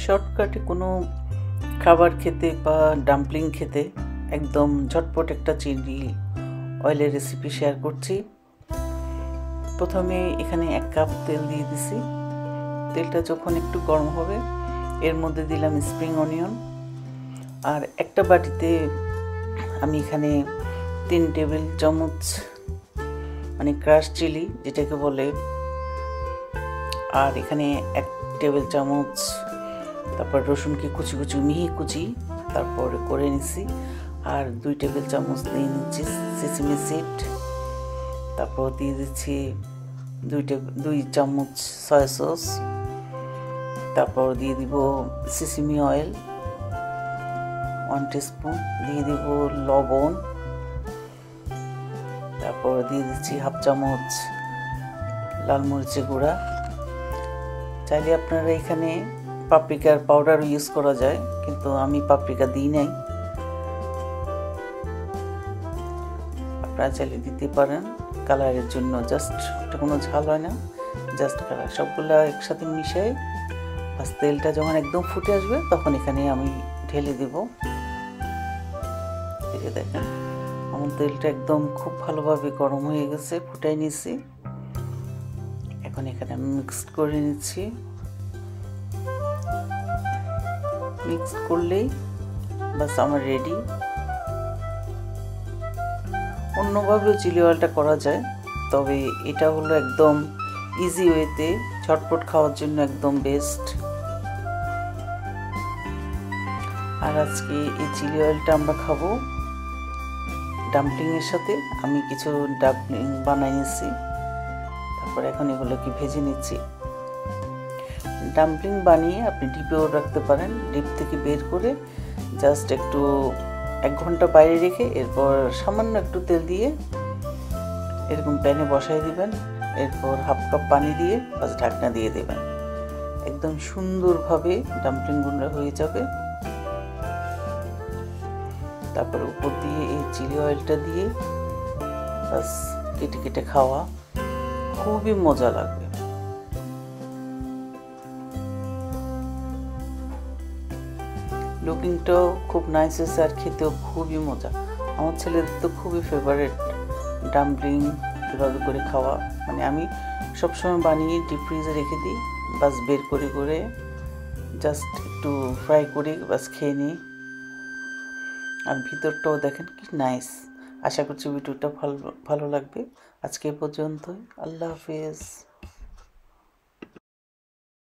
শর্টকাটে কোনো খাবার খেতে বা ডাম্পলিং খেতে একদম ঝটপট একটা চিংড়ি অয়েলের রেসিপি শেয়ার করছি। প্রথমে এখানে 1 কাপ তেল দিয়ে দিছি। তেলটা যখন একটু গরম হবে এর মধ্যে দিলাম স্প্রিং অনিয়ন, আর একটা বাটিতে আমি এখানে 3 টেবিল চামচ মানে ক্রাশ চিলি যেটাকে বলে, আর এখানে 1 টেবিল চামচ তারপর রসুনকে কুচি কুচি মিহি কুচি তারপরে করে নিছি, আর 2 টেবিল চামচ দিয়ে নিচ্ছি সিসিমি সিড, তারপর দিয়ে দিচ্ছি 2 চামচ সয়া সস, তারপর দিয়ে দিব সিসিমি অয়েল 1 টিস্পুন, দিয়ে দিব লবণ, তারপর দিয়ে দিচ্ছি 1/2 চামচ লাল মরিচের গুঁড়া। চাইলে আপনারা এখানে পাপরিকার পাউডার ইউজ করা যায়, কিন্তু আমি পাপরিকা দিই নাই, আপনারা চাইলে দিতে পারেন কালারের জন্য। জাস্ট এটা কোনো ঝাল হয় না, জাস্ট কালার। সবগুলো একসাথে মিশাই বাস তেলটা যখন একদম ফুটে আসবে তখন এখানে আমি ঢেলে দেব। এই যে দেখেন আমার তেলটা একদম খুব ভালোভাবে গরম হয়ে গেছে, ফুটাই নিয়েছি। এখন এখানে আমি মিক্স করে নিচ্ছি। মিক্স করলেই বাস আমার রেডি। অন্যভাবেও চিলি অয়েলটা করা যায়, তবে এটা হলো একদম ইজি ওয়েতে ঝটপট খাওয়ার জন্য একদম বেস্ট। আর আজকে এই চিলি অয়েলটা আমরা খাবো ডাম্পলিংয়ের সাথে। আমি কিছু ডাম্পলিং বানাই নিচ্ছি, তারপর এখন এগুলোকে ভেজে নিচ্ছি। ডাম্পলিং বানিয়ে আপনি ডিপেও রাখতে পারেন, ডিপ থেকে বের করে জাস্ট একটু 1 ঘন্টা বাইরে রেখে এরপর সামান্য একটু তেল দিয়ে এরকম প্যানে বসাই দিবেন, এরপর 1/2 কাপ পানি দিয়ে বাস ঢাকনা দিয়ে দেবেন। একদম সুন্দরভাবে ডাম্পলিংগুলো হয়ে যাবে। তারপর উপর দিয়ে এই চিলি অয়েলটা দিয়ে বাস কেটে কেটে খাওয়া, খুবই মজা লাগবে। লুকিংটাও খুব নাইস হয়েছে আর খেতেও খুবই মজা। আমার ছেলেদের তো খুবই ফেভারিট ডাম্পলিং এভাবে করে খাওয়া। মানে আমি সবসময় বানিয়ে ডিপ ফ্রিজে রেখে দিই, বাস বের করে করে জাস্ট একটু ফ্রাই করে বাস খেয়ে নিই। আর ভিতরটাও দেখেন কি নাইস। আশা করছি ভিডিওটা ভালো লাগবে। আজকে পর্যন্তই, আল্লাহ হাফেজ।